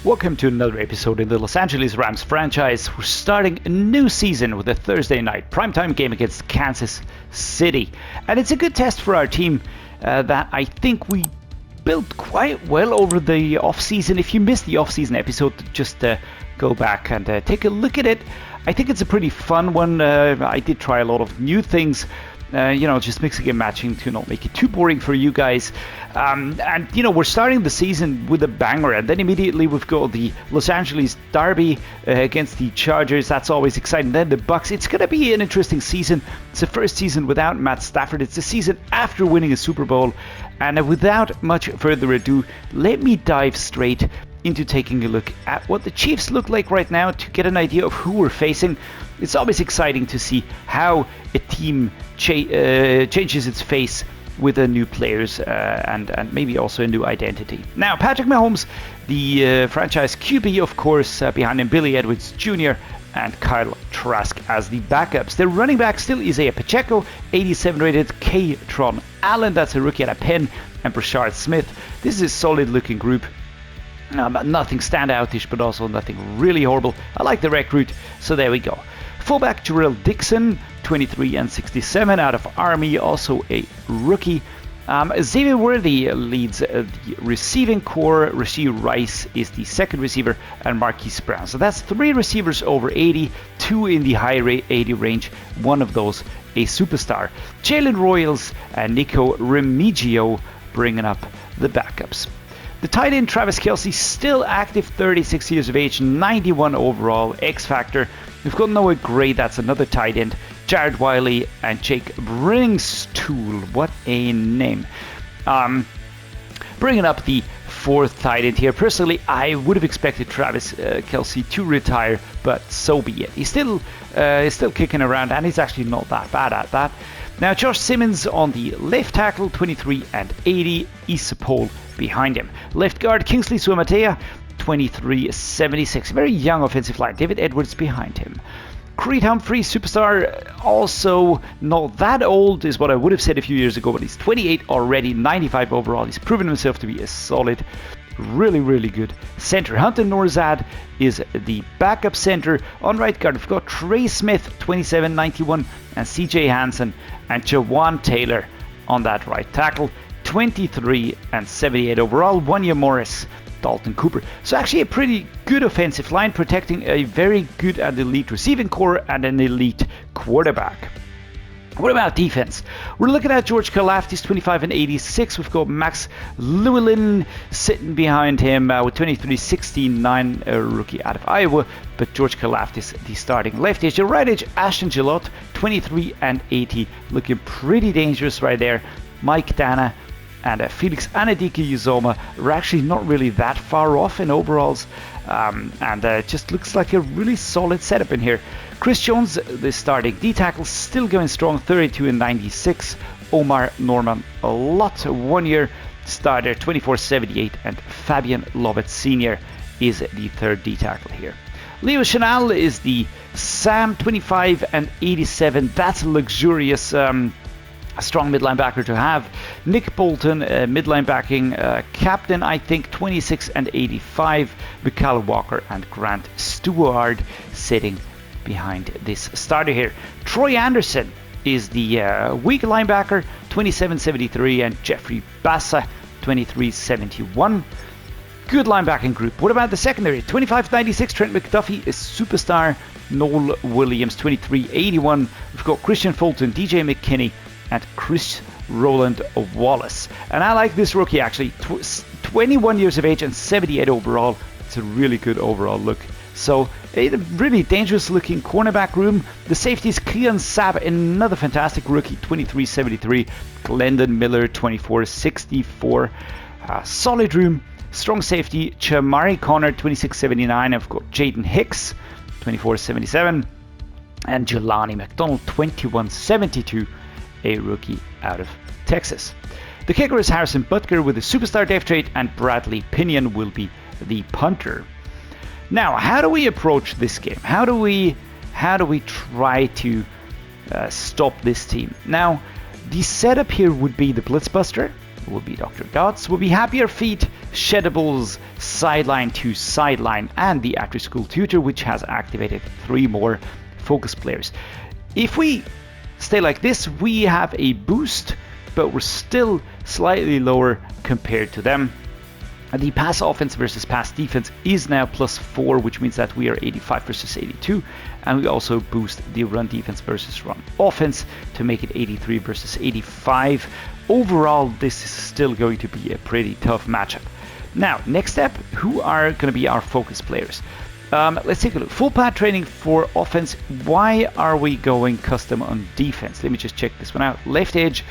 Welcome to another episode in the Los Angeles Rams franchise. We're starting a new season with a Thursday night primetime game against Kansas City. And it's a good test for our team that I think we built quite well over the offseason. If you missed the offseason episode, just go back and take a look at it. I think it's a pretty fun one. I did try a lot of new things. Just mixing and matching to not make it too boring for you guys. We're starting the season with a banger, and then immediately we've got the Los Angeles Derby against the Chargers. That's always exciting. Then the Bucks. It's going to be an interesting season. It's the first season without Matt Stafford. It's the season after winning a Super Bowl. And without much further ado, let me dive straight into taking a look at what the Chiefs look like right now to get an idea of who we're facing. It's always exciting to see how a team changes its face with new players and maybe also a new identity. Now, Patrick Mahomes, the franchise QB, of course, behind him Billy Edwards Jr. and Kyle Trask as the backups. Their running back still Isaiah Pacheco, 87 rated, K-Tron Allen, that's a rookie out of Penn, and Brashard Smith. This is a solid looking group. Nothing standoutish, but also nothing really horrible. I like the recruit, so there we go. Fullback Jarrell Dixon, 23 and 67 out of Army, also a rookie. Xavier Worthy leads the receiving core. Rashee Rice is the second receiver, and Marquise Brown. So that's three receivers over 80, two in the high 80 range, one of those a superstar. Jalen Royals and Nico Remigio bringing up the backups. The tight end Travis Kelce, still active, 36 years of age, 91 overall, X Factor. We've got Noah Gray, that's another tight end. Jared Wiley and Jake Bringstool, what a name. Bringing up the fourth tight end here. Personally, I would have expected Travis Kelce to retire, but so be it. He's still kicking around, and he's actually not that bad at that. Now, Josh Simmons on the left tackle, 23 and 80, Issa Pohl behind him. Left guard Kingsley Suamatea, 23-76, very young offensive line. David Edwards behind him. Creed Humphrey, superstar, also not that old is what I would have said a few years ago, but he's 28 already, 95 overall. He's proven himself to be a solid, really good center. Hunter Norzad is the backup center. On right guard, we've got Trey Smith, 27-91, and CJ Hansen and Jawan Taylor on that right tackle, 23 and 78 overall. Wanya Morris, Dalton Cooper. So actually a pretty good offensive line, protecting a very good and elite receiving core and an elite quarterback. What about defense? We're looking at George Karlaftis, 25 and 86. We've got Max Llewellyn sitting behind him with 23-69, a rookie out of Iowa. But George Karlaftis, the starting left edge. Your right edge, Ashton Gillott, 23 and 80. Looking pretty dangerous right there. Mike Dana and Felix Anadike-Uzoma are actually not really that far off in overalls. Just looks like a really solid setup in here. Chris Jones, the starting D-tackle, still going strong, 32 and 96. Omar Norman, a lot, 1 year starter, 24-78. And Fabian Lovett Sr. is the third D-tackle here. Leo Chenal is the Sam, 25 and 87. That's a luxurious strong mid linebacker to have. Nick Bolton, midline backing captain, I think, 26 and 85. Mikal Walker and Grant Stewart sitting behind this starter here. Troy Anderson is the weak linebacker, 27-73, and Jeffrey Bassa, 23-71. Good linebacking group. What about the secondary? 25-96, Trent McDuffie is superstar. Noel Williams, 23-81. We've got Christian Fulton, DJ McKinney, and Chris Roland Wallace. And I like this rookie actually, 21 years of age and 78 overall. It's a really good overall look. So a really dangerous looking cornerback room. The safeties, Cleon Sapp, another fantastic rookie, 23-73. Glendon Miller, 24-64. Solid room. Strong safety, Chamari Connor, 26-79. I've got Jaden Hicks, 24-77. And Jelani McDonald, 21-72. A rookie out of Texas. The kicker is Harrison Butker with a superstar depth trait, and Bradley Pinion will be the punter. Now, how do we approach this game? How do we try to stop this team? Now, the setup here would be the Blitzbuster, will be Dr. Dots, will be Happier Feet, Sheddables, Sideline to Sideline, and the After School Tutor, which has activated 3 more focus players. If we stay like this, we have a boost, but we're still slightly lower compared to them. The pass offense versus pass defense is now +4, which means that we are 85 versus 82, and we also boost the run defense versus run offense to make it 83 versus 85. Overall, this is still going to be a pretty tough matchup. Now, next step, who are going to be our focus players? Let's take a look. Full pad training for offense. Why are we going custom on defense? Let me just check this one out. Left edge.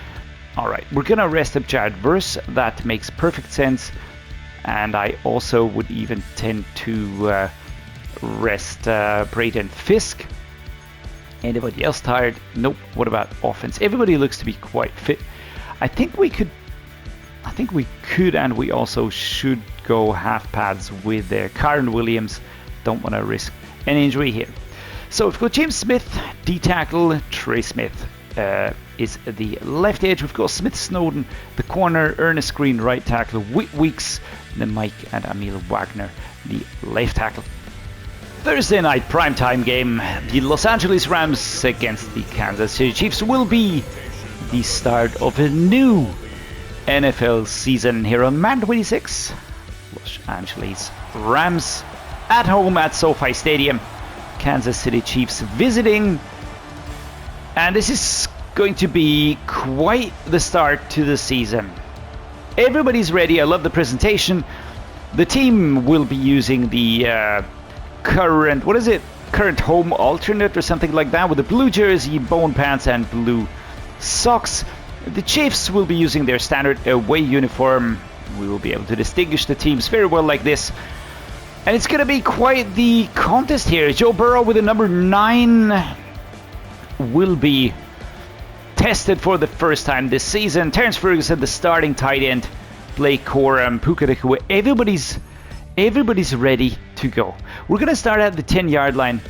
All right, we're going to rest up Jared Verse. That makes perfect sense. And I also would even tend to rest Braden Fisk. Anybody else tired? Nope. What about offense? Everybody looks to be quite fit. I think we could and we also should go half pads with Karen Williams. Don't want to risk an injury here. So we've got James Smith, D-tackle, Trey Smith is the left edge. We've got Smith Snowden, the corner, Ernest Green, right tackle, Whit Weeks, then Mike and Emil Wagner, the left tackle. Thursday night primetime game, the Los Angeles Rams against the Kansas City Chiefs will be the start of a new NFL season here on Madden 26. Los Angeles Rams at home at SoFi Stadium. Kansas City Chiefs visiting. And this is going to be quite the start to the season. Everybody's ready. I love the presentation. The team will be using the current home alternate or something like that, with the blue jersey, bone pants, and blue socks. The Chiefs will be using their standard away uniform. We will be able to distinguish the teams very well like this. And it's going to be quite the contest here. Joe Burrow with the number 9 will be tested for the first time this season. Terrence Ferguson, the starting tight end. Blake Corum, PUKA. Everybody's ready to go. We're going to start at the 10-yard line.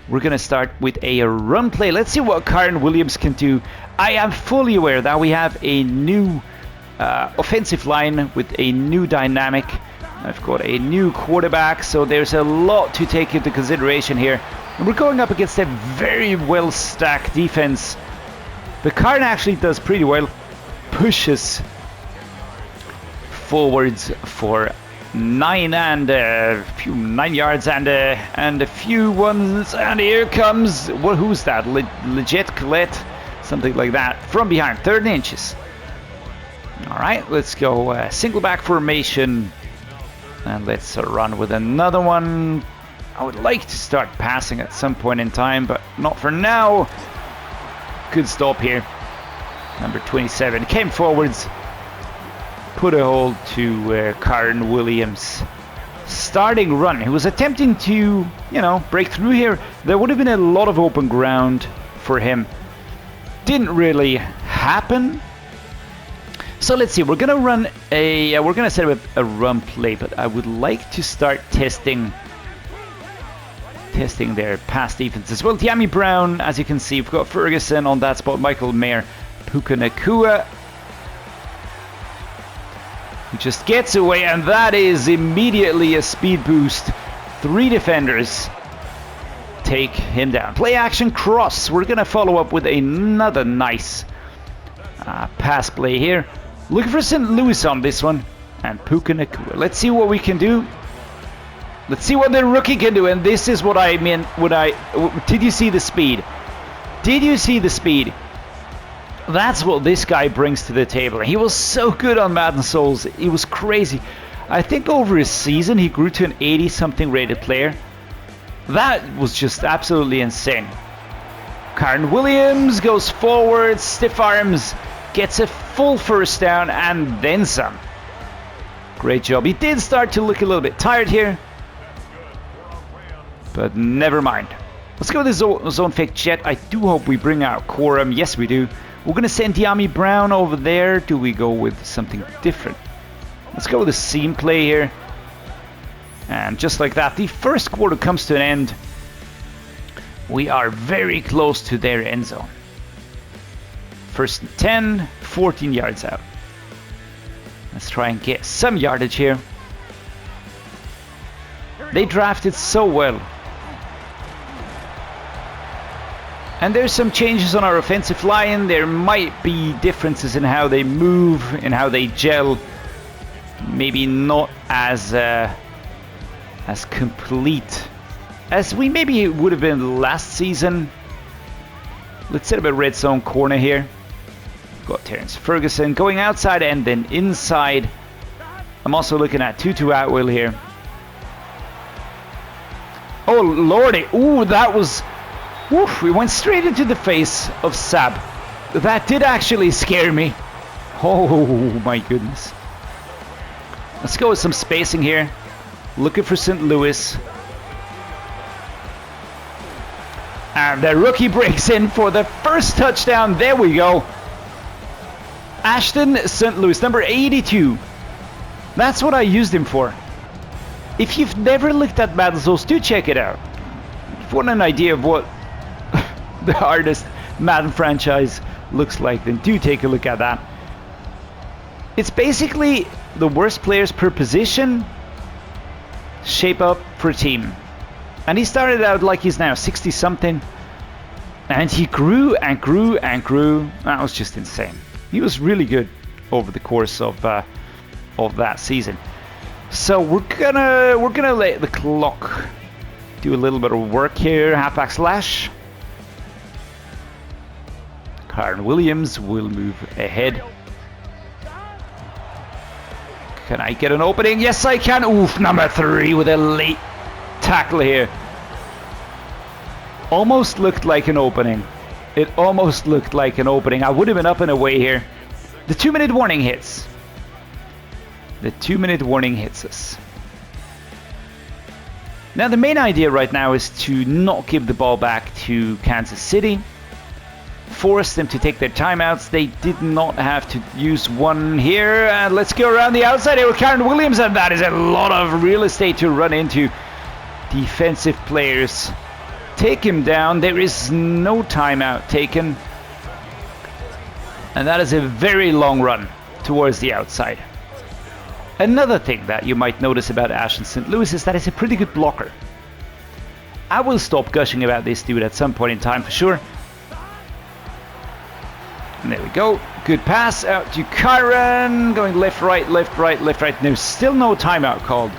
We're going to start with a run play. Let's see what Karen Williams can do. I am fully aware that we have a new offensive line with a new dynamic. I've got a new quarterback, so there's a lot to take into consideration here. And we're going up against a very well-stacked defense. But Karen actually does pretty well. Pushes forwards for 9 yards and a few ones. And here comes, well, who's that? Legit Colette, something like that, from behind, 3rd inches. All right, let's go single back formation. And let's run with another one. I would like to start passing at some point in time, but not for now. Good stop here. Number 27 came forwards. Put a hold to Karen Williams. Starting run. He was attempting to, break through here. There would have been a lot of open ground for him. Didn't really happen. So let's see, we're gonna set up a run play, but I would like to start testing their pass defense as well. Tiami Brown, as you can see, we've got Ferguson on that spot, Michael Mayer, Puka Nacua, who just gets away, and that is immediately a speed boost. 3 defenders take him down. Play action cross. We're gonna follow up with another nice pass play here. Looking for St. Louis on this one. And Puka Nacua. Let's see what we can do. Let's see what the rookie can do. And this is what I mean. Did you see the speed? Did you see the speed? That's what this guy brings to the table. He was so good on Madden Souls. It was crazy. I think over a season he grew to an 80-something rated player. That was just absolutely insane. Karen Williams goes forward, stiff arms, gets a full first down and then some. Great job. He did start to look a little bit tired here, but never mind. Let's go with the zone fake jet. I do hope we bring out Corum. Yes, we do. We're going to send Tiami Brown over there. Do we go with something different? Let's go with a seam play here. And just like that, the first quarter comes to an end. We are very close to their end zone. First and 10, 14 yards out. Let's try and get some yardage here. They drafted so well. And there's some changes on our offensive line. There might be differences in how they move, in how they gel. Maybe not as complete as we maybe would have been last season. Let's set up a red zone corner here. Got Terrence Ferguson going outside and then inside. I'm also looking at Tutu Atwell here. Oh lordy, ooh, that was... Oof, we went straight into the face of Sab. That did actually scare me. Oh my goodness. Let's go with some spacing here. Looking for St. Louis. And the rookie breaks in for the first touchdown. There we go. Ashton St. Louis, number 82. That's what I used him for. If you've never looked at Madden Souls, do check it out. If you want an idea of what the hardest Madden franchise looks like, then do take a look at that. It's basically the worst players per position shape up for a team. And he started out like he's now 60 something, and he grew and grew and grew. That was just insane. He was really good over the course of that season. So we're gonna let the clock do a little bit of work here. Halfback slash. Karen Williams will move ahead. Can I get an opening? Yes, I can. Oof, number 3 with a late tackle here. Almost looked like an opening. It almost looked like an opening. I would have been up and away here. The 2-minute warning hits. The 2-minute warning hits us. Now the main idea right now is to not give the ball back to Kansas City. Force them to take their timeouts. They did not have to use one here. And let's go around the outside here with Karen Williams, and that is a lot of real estate to run into. Defensive players take him down. There is no timeout taken. And that is a very long run towards the outside. Another thing that you might notice about Ashton St. Louis is that he's a pretty good blocker. I will stop gushing about this dude at some point in time for sure. And there we go. Good pass out to Kyron. Going left, right, left, right, left, right. There's still no timeout called.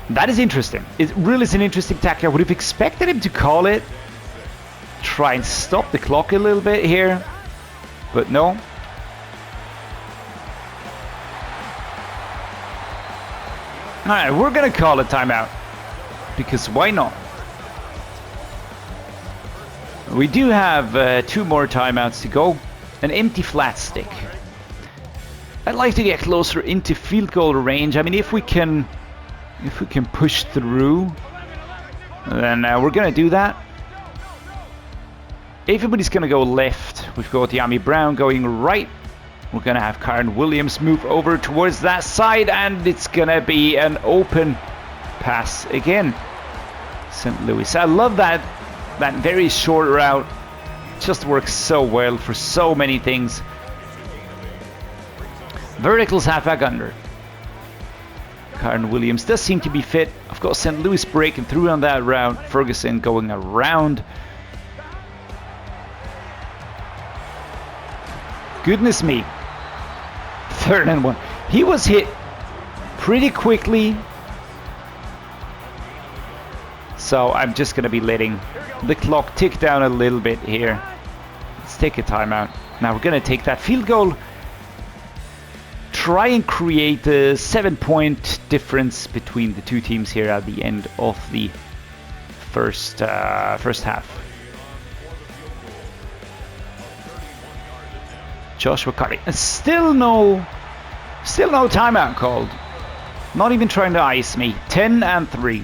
That is interesting. It really is an interesting tactic. I would have expected him to call it. Try and stop the clock a little bit here. But no. Alright, we're going to call a timeout. Because why not? We do have 2 more timeouts to go. An empty flat stick. I'd like to get closer into field goal range. I mean, if we can push through, then we're gonna do that. Everybody's gonna go left. We've got Yami Brown going right. We're gonna have Karen Williams move over towards that side, and it's gonna be an open pass again. St. Louis. I love that very short route. Just works so well for so many things. Verticals halfback under. Karen Williams does seem to be fit. I've got St. Louis breaking through on that route. Ferguson going around. Goodness me. 3rd and 1. He was hit pretty quickly. So I'm just going to be letting the clock tick down a little bit here. Let's take a timeout. Now we're going to take that field goal. Try and create a 7-point difference between the two teams here at the end of the first half. Joshua Carty. Still no timeout called. Not even trying to ice me. 10 and 3.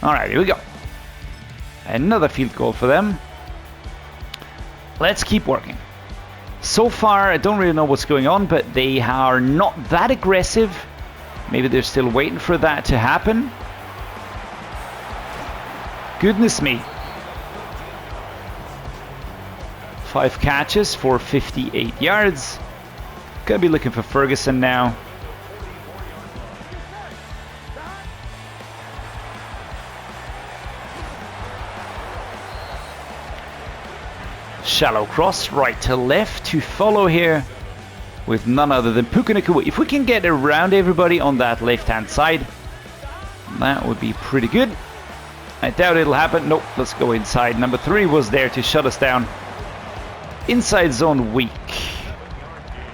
Alright, here we go. Another field goal for them. Let's keep working. So far, I don't really know what's going on, but they are not that aggressive. Maybe they're still waiting for that to happen. Goodness me. 5 catches for 58 yards. Gonna be looking for Ferguson now. Shallow cross, right to left to follow here with none other than PUKA. If we can get around everybody on that left-hand side, that would be pretty good. I doubt it'll happen. Nope, let's go inside. Number 3 was there to shut us down. Inside zone weak.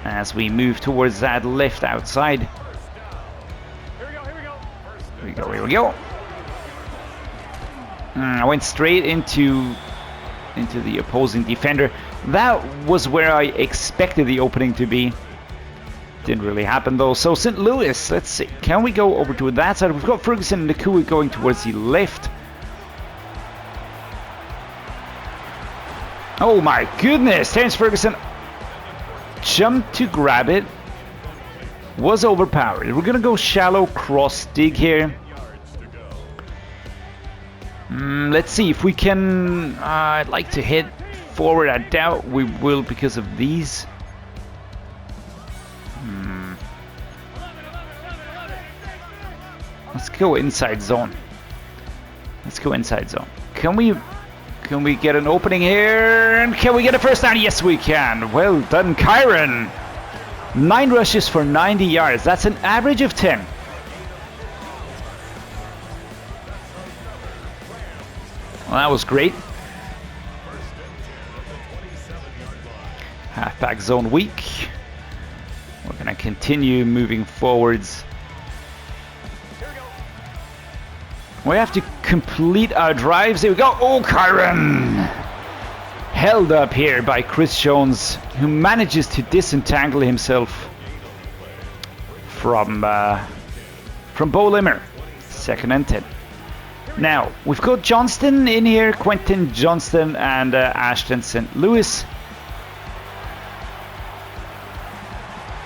As we move towards that left outside. Here we go. I went straight into the opposing defender. That was where I expected the opening to be. Didn't really happen though. So St. Louis, let's see. Can we go over to that side? We've got Ferguson and Nakua going towards the left. Oh my goodness! Terence Ferguson jumped to grab it. Was overpowered. We're gonna go shallow cross dig here. Let's see if we can. I'd like to hit forward. I doubt we will because of these. Let's go inside zone. Let's go inside zone. Can we get an opening here? And can we get a first down? Yes, we can. Well done, Kyron. 9 rushes for 90 yards. That's an average of 10. Well, that was great. Halfback zone weak. We're going to continue moving forwards. We have to complete our drives. There we go. Oh, Kyron! Held up here by Chris Jones, who manages to disentangle himself from Bo Limmer. 2nd and 10. Now, we've got Johnston in here, Quentin Johnston and Ashton St. Louis.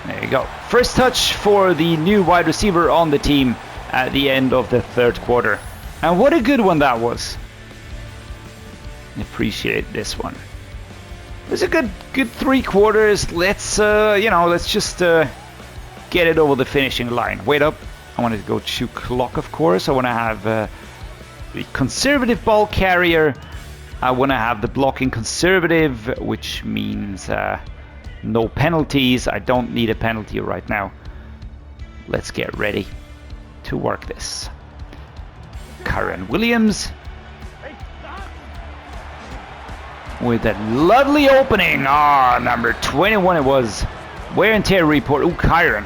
There you go. First touch for the new wide receiver on the team at the end of the 3rd quarter. And what a good one that was. Appreciate this one. It was a good 3 quarters. Let's let's just get it over the finishing line. Wait up. I want to go to clock, of course. I want to have the conservative ball carrier. I want to have the blocking conservative, which means no penalties. I don't need a penalty right now. Let's get ready to work this. Kyron Williams with that lovely opening. Number 21 it was. Wear and tear report. Oh, Kyron.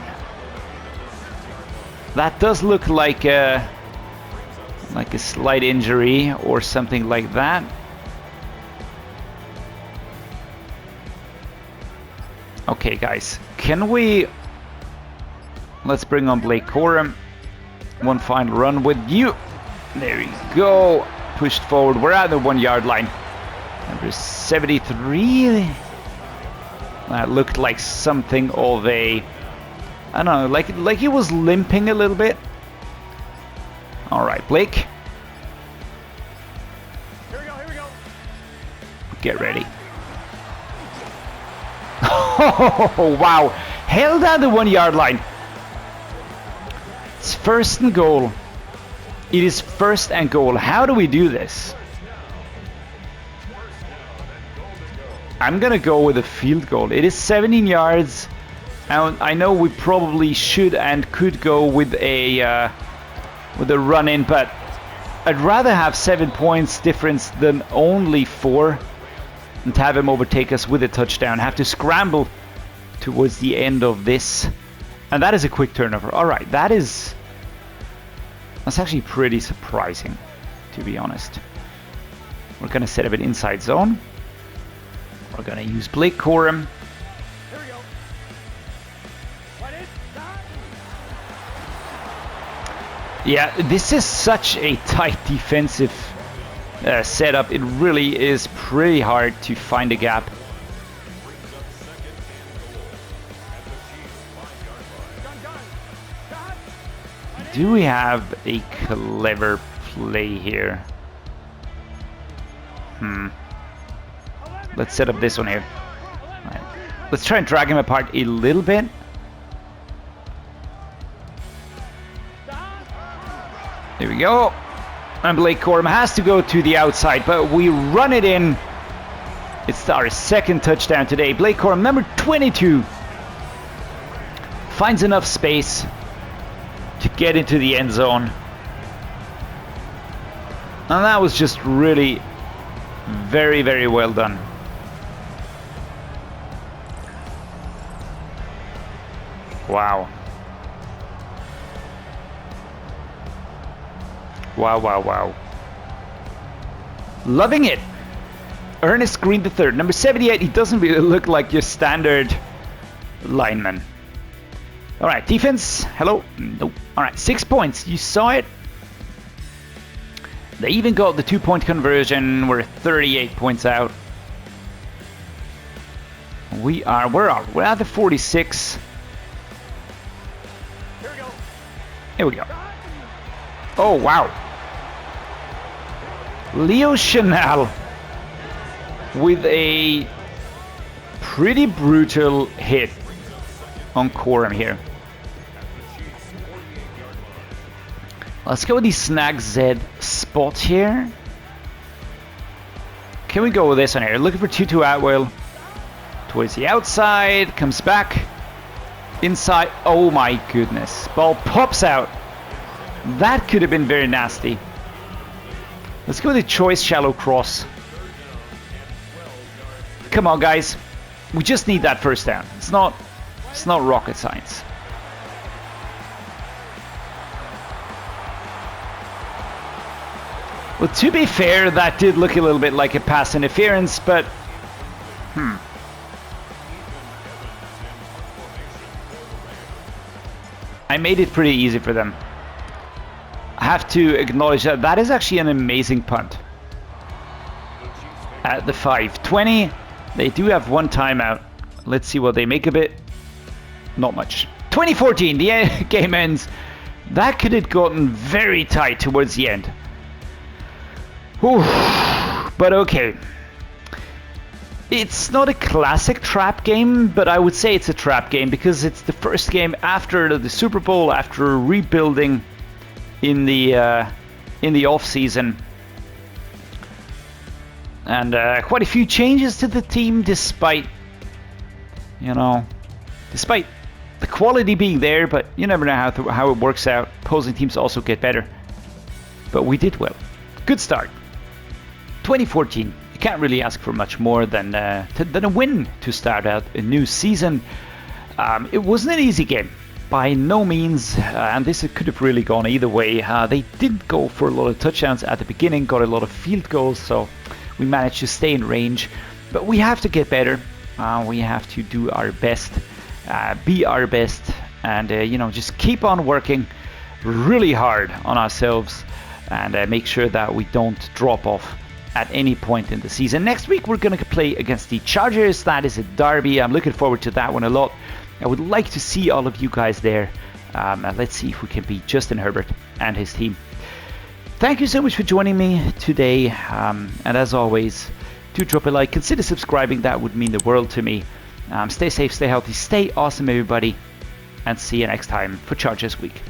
That does look like a slight injury or something like that. Okay, guys. Let's bring on Blake Corum. One final run with you. There we go. Pushed forward. We're at the 1 yard line. Number 73. That looked like something of a, I don't know, like he was limping a little bit. All right, Blake. Here we go. Get ready. Oh, wow. Held at the 1 yard line. It's 1st and goal. It is 1st and goal. How do we do this? I'm gonna go with a field goal. It is 17 yards, and I know we probably should and could go with a run in, but I'd rather have 7 points difference than only 4, and to have him overtake us with a touchdown. Have to scramble towards the end of this, and that is a quick turnover. All right, that's actually pretty surprising, to be honest. We're gonna set up an inside zone. We're gonna use Blake Corum. Here we go. Yeah, this is such a tight defensive setup. It really is pretty hard to find a gap. Do we have a clever play here? Let's set up this one here. Right. Let's try and drag him apart a little bit. There we go. And Blake Corum has to go to the outside, but we run it in. It's our second touchdown today. Blake Corum, number 22, finds enough space to get into the end zone. And that was just really very, very well done. Wow. Wow, wow, wow. Loving it. Ernest Green III, number 78. He doesn't really look like your standard lineman. All right, defense. Hello. Nope. All right, 6 points. You saw it. They even got the 2-point conversion. We're 38 points out. Where are we? We're at the 46. Here we go. Oh, wow. Leo Chanel with a pretty brutal hit on Corum here. Let's go with the snag Z spot here. Can we go with this one here? Looking for Tutu Atwell. Towards the outside. Comes back. Inside. Oh my goodness. Ball pops out. That could have been very nasty. Let's go with the choice shallow cross. Come on, guys. We just need that first down. It's not rocket science. Well, to be fair, that did look a little bit like a pass interference, but I made it pretty easy for them. I have to acknowledge that that is actually an amazing punt. At the 5:20, they do have one timeout. Let's see what they make of it. Not much. 2014, the game ends. That could have gotten very tight towards the end. Whew. But okay. It's not a classic trap game, but I would say it's a trap game because it's the first game after the Super Bowl, after rebuilding in the off season, and quite a few changes to the team, despite the quality being there. But you never know how it works out. Opposing teams also get better, but we did well. Good start. 2014. You can't really ask for much more than a win to start out a new season. It wasn't an easy game. By no means, and this could have really gone either way. They didn't go for a lot of touchdowns at the beginning, got a lot of field goals, so we managed to stay in range. But we have to get better. We have to do our best, be our best, and just keep on working really hard on ourselves, and make sure that we don't drop off at any point in the season. Next week we're going to play against the Chargers. That is a derby. I'm looking forward to that one a lot. I would like to see all of you guys there. And let's see if we can beat Justin Herbert and his team. Thank you so much for joining me today. And as always, do drop a like. Consider subscribing. That would mean the world to me. Stay safe, stay healthy, stay awesome, everybody. And see you next time for Chargers Week.